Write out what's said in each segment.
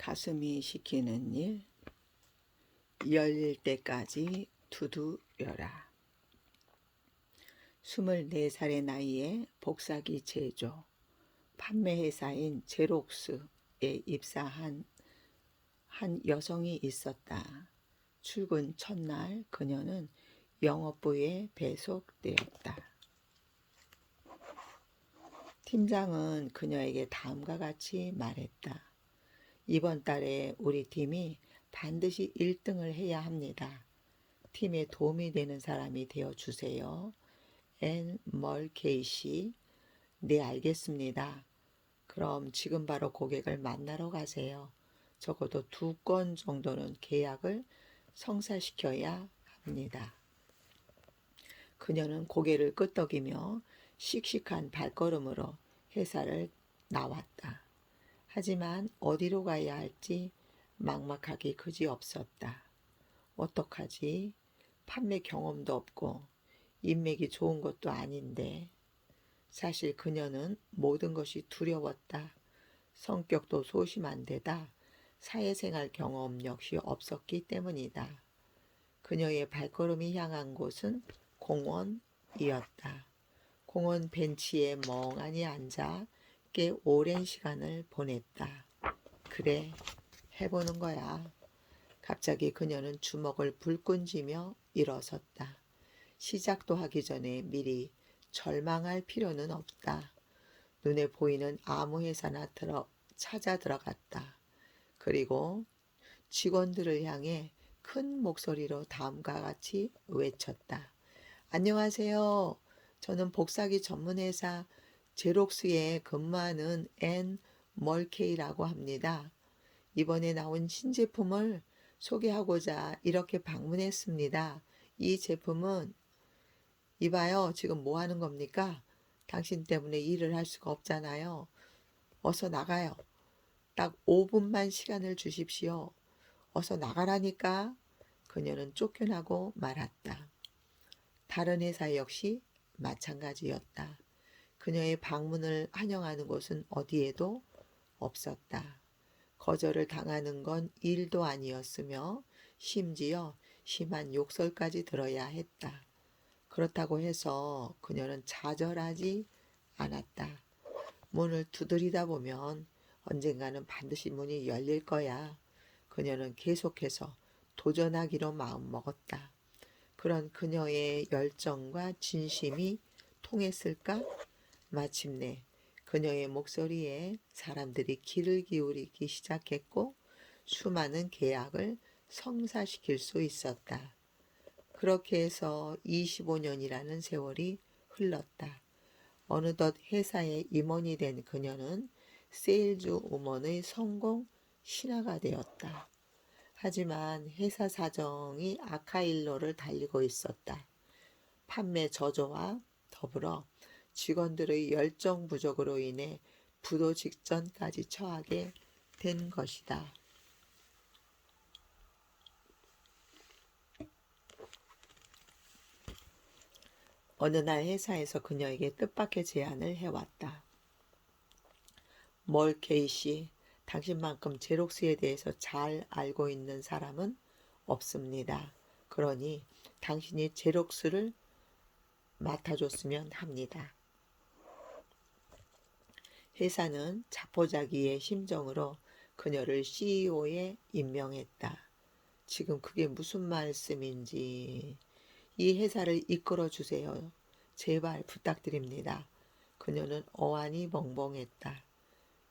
가슴이 시키는 일, 열릴 때까지 두드려라. 24살의 나이에 복사기 제조, 판매회사인 제록스에 입사한 한 여성이 있었다. 출근 첫날 그녀는 영업부에 배속되었다. 팀장은 그녀에게 다음과 같이 말했다. 이번 달에 우리 팀이 반드시 1등을 해야 합니다. 팀에 도움이 되는 사람이 되어주세요. 앤 멀케이씨. 네, 알겠습니다. 그럼 지금 바로 고객을 만나러 가세요. 적어도 2건 정도는 계약을 성사시켜야 합니다. 그녀는 고개를 끄덕이며 씩씩한 발걸음으로 회사를 나왔다. 하지만 어디로 가야 할지 막막하기 그지없었다. 어떡하지? 판매 경험도 없고 인맥이 좋은 것도 아닌데. 사실 그녀는 모든 것이 두려웠다. 성격도 소심한 데다 사회생활 경험 역시 없었기 때문이다. 그녀의 발걸음이 향한 곳은 공원이었다. 공원 벤치에 멍하니 앉아 꽤 오랜 시간을 보냈다. 그래, 해보는 거야. 갑자기 그녀는 주먹을 불끈 쥐며 일어섰다. 시작도 하기 전에 미리 절망할 필요는 없다. 눈에 보이는 아무 회사나 찾아 들어갔다. 그리고 직원들을 향해 큰 목소리로 다음과 같이 외쳤다. 안녕하세요. 저는 복사기 전문회사 제록스에 근무하는 앤 멀케이라고 합니다. 이번에 나온 신제품을 소개하고자 이렇게 방문했습니다. 이 제품은 이봐요. 지금 뭐 하는 겁니까? 당신 때문에 일을 할 수가 없잖아요. 어서 나가요. 딱 5분만 시간을 주십시오. 어서 나가라니까. 그녀는 쫓겨나고 말았다. 다른 회사 역시 마찬가지였다. 그녀의 방문을 환영하는 곳은 어디에도 없었다. 거절을 당하는 건 일도 아니었으며 심지어 심한 욕설까지 들어야 했다. 그렇다고 해서 그녀는 좌절하지 않았다. 문을 두드리다 보면 언젠가는 반드시 문이 열릴 거야. 그녀는 계속해서 도전하기로 마음먹었다. 그런 그녀의 열정과 진심이 통했을까? 마침내 그녀의 목소리에 사람들이 귀를 기울이기 시작했고 수많은 계약을 성사시킬 수 있었다. 그렇게 해서 25년이라는 세월이 흘렀다. 어느덧 회사의 임원이 된 그녀는 세일즈 우먼의 성공 신화가 되었다. 하지만 회사 사정이 악화일로를 달리고 있었다. 판매 저조와 더불어 직원들의 열정 부족으로 인해 부도 직전까지 처하게 된 것이다. 어느 날 회사에서 그녀에게 뜻밖의 제안을 해왔다. 멀케이 씨, 당신만큼 제록스에 대해서 잘 알고 있는 사람은 없습니다. 그러니 당신이 제록스를 맡아줬으면 합니다. 회사는 자포자기의 심정으로 그녀를 CEO에 임명했다. 지금 그게 무슨 말씀인지. 이 회사를 이끌어 주세요. 제발 부탁드립니다. 그녀는 어안이 벙벙했다.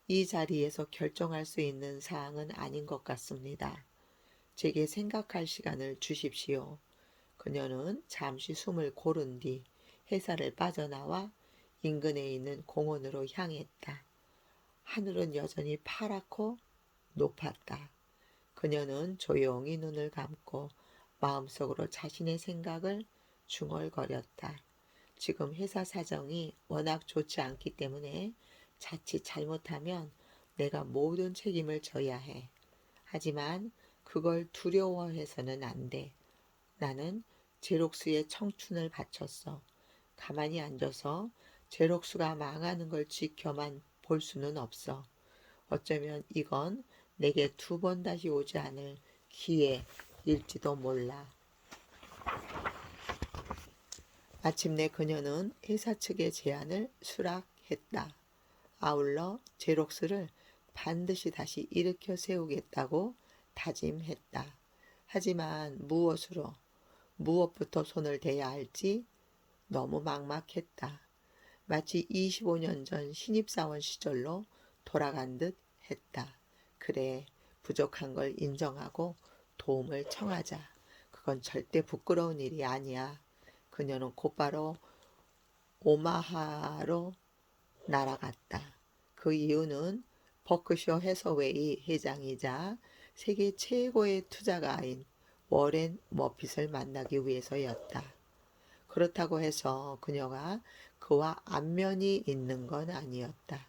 이 자리에서 결정할 수 있는 사항은 아닌 것 같습니다. 제게 생각할 시간을 주십시오. 그녀는 잠시 숨을 고른 뒤 회사를 빠져나와 인근에 있는 공원으로 향했다. 하늘은 여전히 파랗고 높았다. 그녀는 조용히 눈을 감고 마음속으로 자신의 생각을 중얼거렸다. 지금 회사 사정이 워낙 좋지 않기 때문에 자칫 잘못하면 내가 모든 책임을 져야 해. 하지만 그걸 두려워해서는 안 돼. 나는 제록스의 청춘을 바쳤어. 가만히 앉아서 제록스가 망하는 걸 지켜만 볼 수는 없어. 어쩌면 이건 내게 두 번 다시 오지 않을 기회일지도 몰라. 마침내 그녀는 회사 측의 제안을 수락했다. 아울러 제록스를 반드시 다시 일으켜 세우겠다고 다짐했다. 하지만 무엇부터 손을 대야 할지 너무 막막했다. 마치 25년 전 신입사원 시절로 돌아간 듯 했다. 그래, 부족한 걸 인정하고 도움을 청하자. 그건 절대 부끄러운 일이 아니야. 그녀는 곧바로 오마하로 날아갔다. 그 이유는 버크셔 해서웨이 회장이자 세계 최고의 투자가인 워렌 머핏을 만나기 위해서였다. 그렇다고 해서 그녀가 그와 안면이 있는 건 아니었다.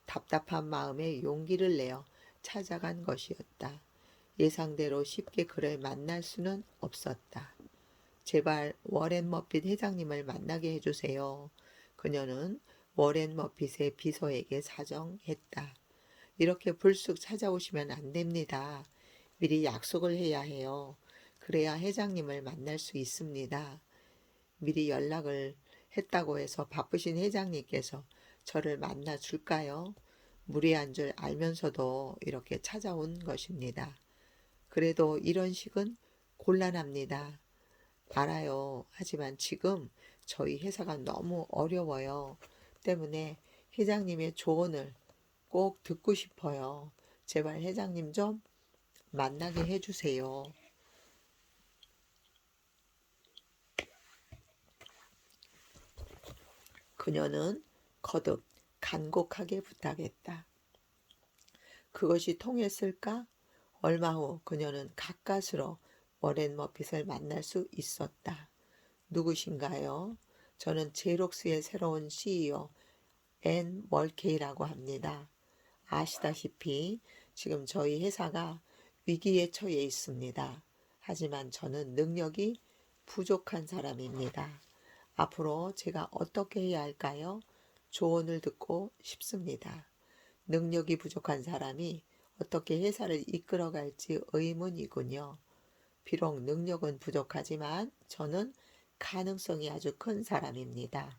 답답한 마음에 용기를 내어 찾아간 것이었다. 예상대로 쉽게 그를 만날 수는 없었다. 제발 워렌 머핏 회장님을 만나게 해주세요. 그녀는 워렌 머핏의 비서에게 사정했다. 이렇게 불쑥 찾아오시면 안 됩니다. 미리 약속을 해야 해요. 그래야 회장님을 만날 수 있습니다. 미리 연락을 했다고 해서 바쁘신 회장님께서 저를 만나 줄까요? 무리한 줄 알면서도 이렇게 찾아온 것입니다. 그래도 이런 식은 곤란합니다. 알아요. 하지만 지금 저희 회사가 너무 어려워요. 때문에 회장님의 조언을 꼭 듣고 싶어요. 제발 회장님 좀 만나게 해주세요. 그녀는 거듭 간곡하게 부탁했다. 그것이 통했을까? 얼마 후 그녀는 가까스로 워렌 머핏을 만날 수 있었다. 누구신가요? 저는 제록스의 새로운 CEO 앤 멀케이라고 합니다. 아시다시피 지금 저희 회사가 위기에 처해 있습니다. 하지만 저는 능력이 부족한 사람입니다. 앞으로 제가 어떻게 해야 할까요? 조언을 듣고 싶습니다. 능력이 부족한 사람이 어떻게 회사를 이끌어갈지 의문이군요. 비록 능력은 부족하지만 저는 가능성이 아주 큰 사람입니다.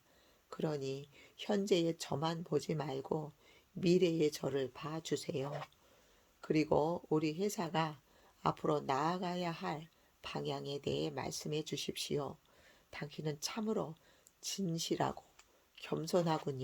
그러니 현재의 저만 보지 말고 미래의 저를 봐주세요. 그리고 우리 회사가 앞으로 나아가야 할 방향에 대해 말씀해 주십시오. 당신은 참으로 진실하고 겸손하군요.